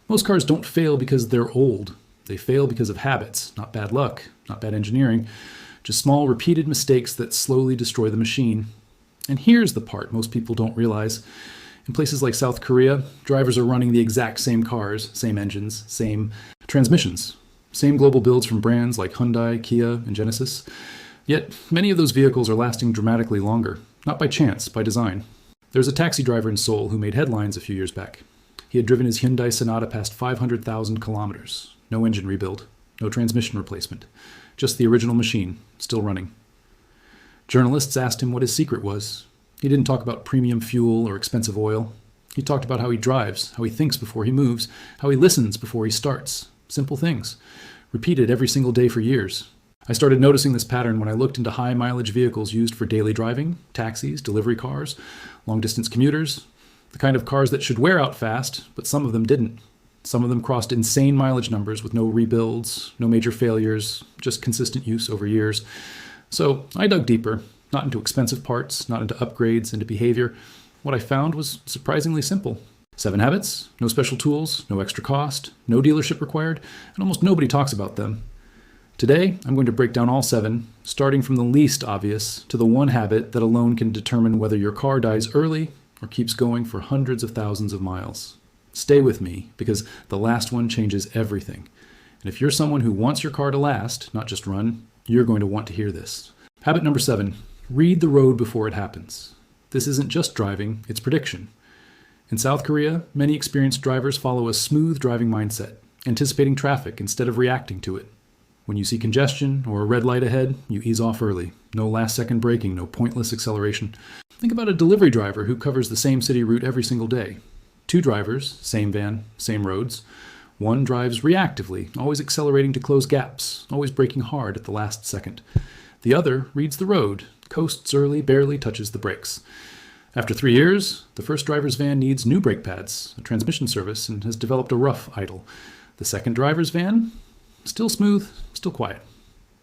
Most cars don't fail because they're old. They fail because of habits, not bad luck, not bad engineering, just small repeated mistakes that slowly destroy the machine. And here's the part most people don't realize. In places like South Korea, drivers are running the exact same cars, same engines, same transmissions, same global builds from brands like Hyundai, Kia, and Genesis. Yet many of those vehicles are lasting dramatically longer, not by chance, by design. There's a taxi driver in Seoul who made headlines a few years back. He had driven his Hyundai Sonata past 500,000 kilometers. No engine rebuild, no transmission replacement, just the original machine, still running. Journalists asked him what his secret was. He didn't talk about premium fuel or expensive oil. He talked about how he drives, how he thinks before he moves, how he listens before he starts. Simple things, repeated every single day for years. I started noticing this pattern when I looked into high-mileage vehicles used for daily driving, taxis, delivery cars, long-distance commuters, the kind of cars that should wear out fast, but some of them didn't. Some of them crossed insane mileage numbers with no rebuilds, no major failures, just consistent use over years. So I dug deeper, not into expensive parts, not into upgrades, into behavior. What I found was surprisingly simple. 7 habits, no special tools, no extra cost, no dealership required, and almost nobody talks about them. Today, I'm going to break down all 7, starting from the least obvious to the one habit that alone can determine whether your car dies early or keeps going for hundreds of thousands of miles. Stay with me, because the last one changes everything. And if you're someone who wants your car to last, not just run, you're going to want to hear this. Habit number 7, read the road before it happens. This isn't just driving, it's prediction. In South Korea, many experienced drivers follow a smooth driving mindset, anticipating traffic instead of reacting to it. When you see congestion or a red light ahead, you ease off early. No last-second braking, no pointless acceleration. Think about a delivery driver who covers the same city route every single day. 2 drivers, same van, same roads. One drives reactively, always accelerating to close gaps, always braking hard at the last second. The other reads the road, coasts early, barely touches the brakes. After 3 years, the first driver's van needs new brake pads, a transmission service, and has developed a rough idle. The second driver's van? Still smooth, still quiet.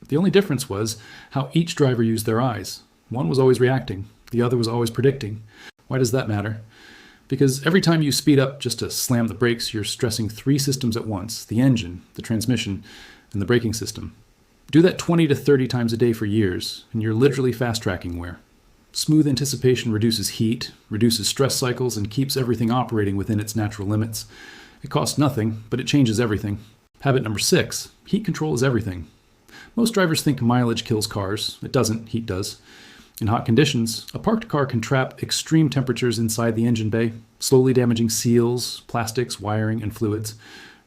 The only difference was how each driver used their eyes. One was always reacting, the other was always predicting. Why does that matter? Because every time you speed up just to slam the brakes, you're stressing 3 systems at once: the engine, the transmission, and the braking system. Do that 20 to 30 times a day for years, and you're literally fast-tracking wear. Smooth anticipation reduces heat, reduces stress cycles, and keeps everything operating within its natural limits. It costs nothing, but it changes everything. Habit number 6, heat control is everything. Most drivers think mileage kills cars. It doesn't, heat does. In hot conditions, a parked car can trap extreme temperatures inside the engine bay, slowly damaging seals, plastics, wiring, and fluids.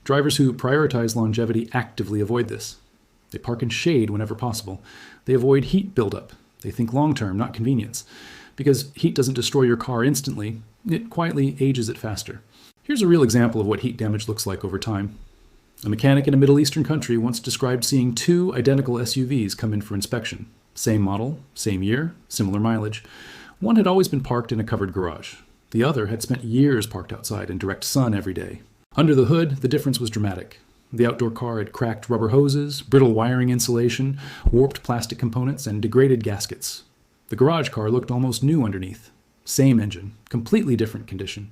Drivers who prioritize longevity actively avoid this. They park in shade whenever possible. They avoid heat buildup. They think long-term, not convenience. Because heat doesn't destroy your car instantly, it quietly ages it faster. Here's a real example of what heat damage looks like over time. A mechanic in a Middle Eastern country once described seeing 2 identical SUVs come in for inspection. Same model, same year, similar mileage. One had always been parked in a covered garage. The other had spent years parked outside in direct sun every day. Under the hood, the difference was dramatic. The outdoor car had cracked rubber hoses, brittle wiring insulation, warped plastic components, and degraded gaskets. The garage car looked almost new underneath. Same engine, completely different condition.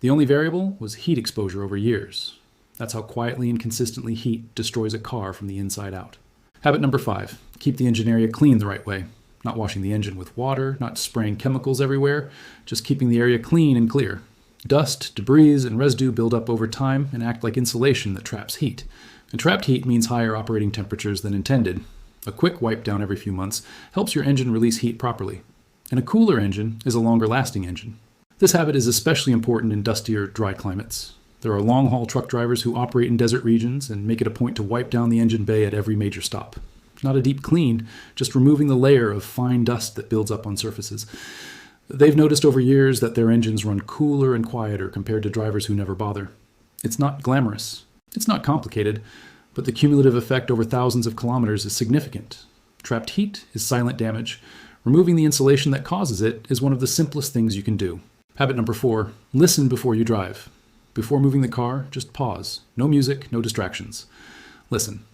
The only variable was heat exposure over years. That's how quietly and consistently heat destroys a car from the inside out. Habit number 5, keep the engine area clean the right way. Not washing the engine with water, not spraying chemicals everywhere, just keeping the area clean and clear. Dust, debris, and residue build up over time and act like insulation that traps heat. And trapped heat means higher operating temperatures than intended. A quick wipe down every few months helps your engine release heat properly. And a cooler engine is a longer lasting engine. This habit is especially important in dustier, dry climates. There are long-haul truck drivers who operate in desert regions and make it a point to wipe down the engine bay at every major stop. Not a deep clean, just removing the layer of fine dust that builds up on surfaces. They've noticed over years that their engines run cooler and quieter compared to drivers who never bother. It's not glamorous. It's not complicated, but the cumulative effect over thousands of kilometers is significant. Trapped heat is silent damage. Removing the insulation that causes it is one of the simplest things you can do. Habit number 4, listen before you drive. Before moving the car, just pause. No music, no distractions. Listen.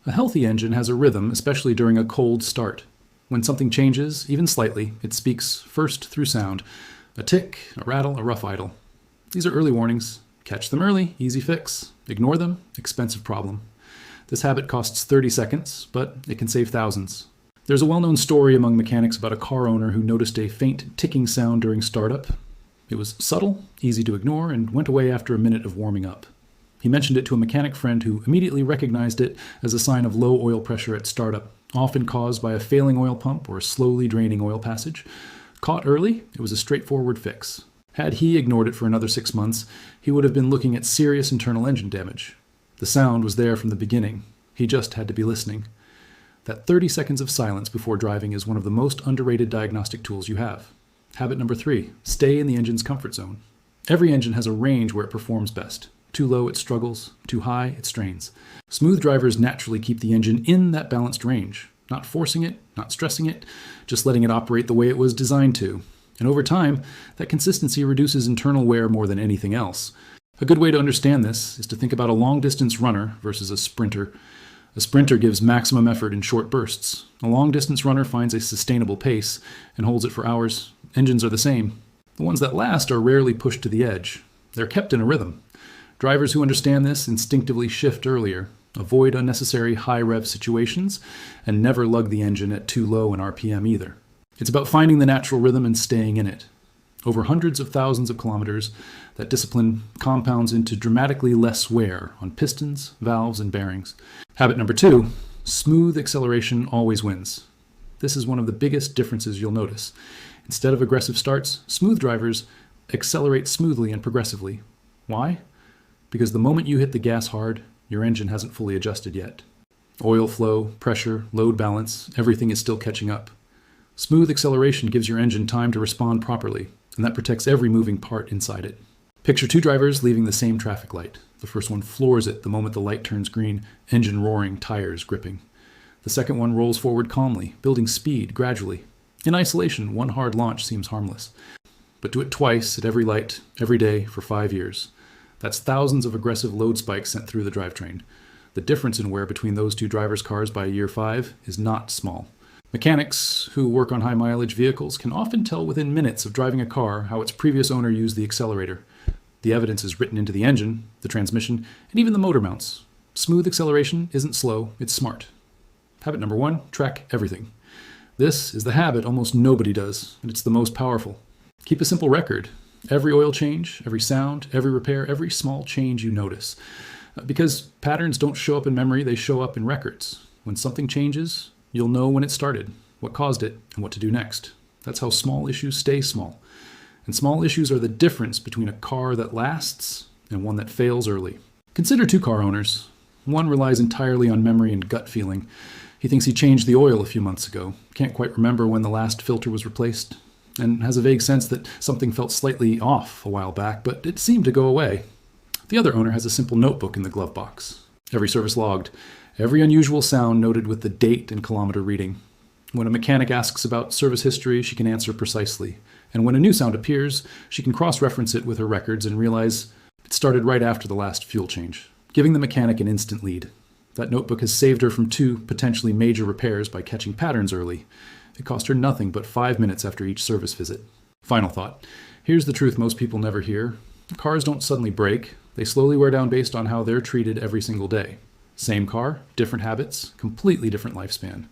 A healthy engine has a rhythm, especially during a cold start. When something changes, even slightly, it speaks first through sound. A tick, a rattle, a rough idle. These are early warnings. Catch them early, easy fix. Ignore them, expensive problem. This habit costs 30 seconds, but it can save thousands. There's a well-known story among mechanics about a car owner who noticed a faint ticking sound during startup. It was subtle, easy to ignore, and went away after a minute of warming up. He mentioned it to a mechanic friend who immediately recognized it as a sign of low oil pressure at startup, often caused by a failing oil pump or a slowly draining oil passage. Caught early, it was a straightforward fix. Had he ignored it for another 6 months, he would have been looking at serious internal engine damage. The sound was there from the beginning. He just had to be listening. That 30 seconds of silence before driving is one of the most underrated diagnostic tools you have. Habit number 3, stay in the engine's comfort zone. Every engine has a range where it performs best. Too low, it struggles. Too high, it strains. Smooth drivers naturally keep the engine in that balanced range, not forcing it, not stressing it, just letting it operate the way it was designed to. And over time, that consistency reduces internal wear more than anything else. A good way to understand this is to think about a long-distance runner versus a sprinter. A sprinter gives maximum effort in short bursts. A long-distance runner finds a sustainable pace and holds it for hours. Engines are the same. The ones that last are rarely pushed to the edge. They're kept in a rhythm. Drivers who understand this instinctively shift earlier, avoid unnecessary high-rev situations, and never lug the engine at too low an RPM either. It's about finding the natural rhythm and staying in it. Over hundreds of thousands of kilometers, that discipline compounds into dramatically less wear on pistons, valves, and bearings. Habit number 2, smooth acceleration always wins. This is one of the biggest differences you'll notice. Instead of aggressive starts, smooth drivers accelerate smoothly and progressively. Why? Because the moment you hit the gas hard, your engine hasn't fully adjusted yet. Oil flow, pressure, load balance, everything is still catching up. Smooth acceleration gives your engine time to respond properly, and that protects every moving part inside it. Picture 2 drivers leaving the same traffic light. The first one floors it the moment the light turns green, engine roaring, tires gripping. The second one rolls forward calmly, building speed gradually. In isolation, one hard launch seems harmless. But do it twice at every light, every day, for 5 years. That's thousands of aggressive load spikes sent through the drivetrain. The difference in wear between those 2 drivers' cars by year 5 is not small. Mechanics who work on high-mileage vehicles can often tell within minutes of driving a car how its previous owner used the accelerator. The evidence is written into the engine, the transmission, and even the motor mounts. Smooth acceleration isn't slow, it's smart. Habit number 1, track everything. This is the habit almost nobody does, and it's the most powerful. Keep a simple record. Every oil change, every sound, every repair, every small change you notice. Because patterns don't show up in memory, they show up in records. When something changes, you'll know when it started, what caused it, and what to do next. That's how small issues stay small. And small issues are the difference between a car that lasts and one that fails early. Consider 2 car owners. One relies entirely on memory and gut feeling. He thinks he changed the oil a few months ago, can't quite remember when the last filter was replaced, and has a vague sense that something felt slightly off a while back, but it seemed to go away. The other owner has a simple notebook in the glove box. Every service logged, every unusual sound noted with the date and kilometer reading. When a mechanic asks about service history, she can answer precisely. And when a new sound appears, she can cross-reference it with her records and realize it started right after the last fuel change, giving the mechanic an instant lead. That notebook has saved her from 2 potentially major repairs by catching patterns early. It cost her nothing but 5 minutes after each service visit. Final thought. Here's the truth most people never hear. Cars don't suddenly break. They slowly wear down based on how they're treated every single day. Same car, different habits, completely different lifespan.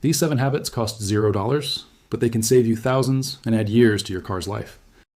These 7 habits cost $0, but they can save you thousands and add years to your car's life.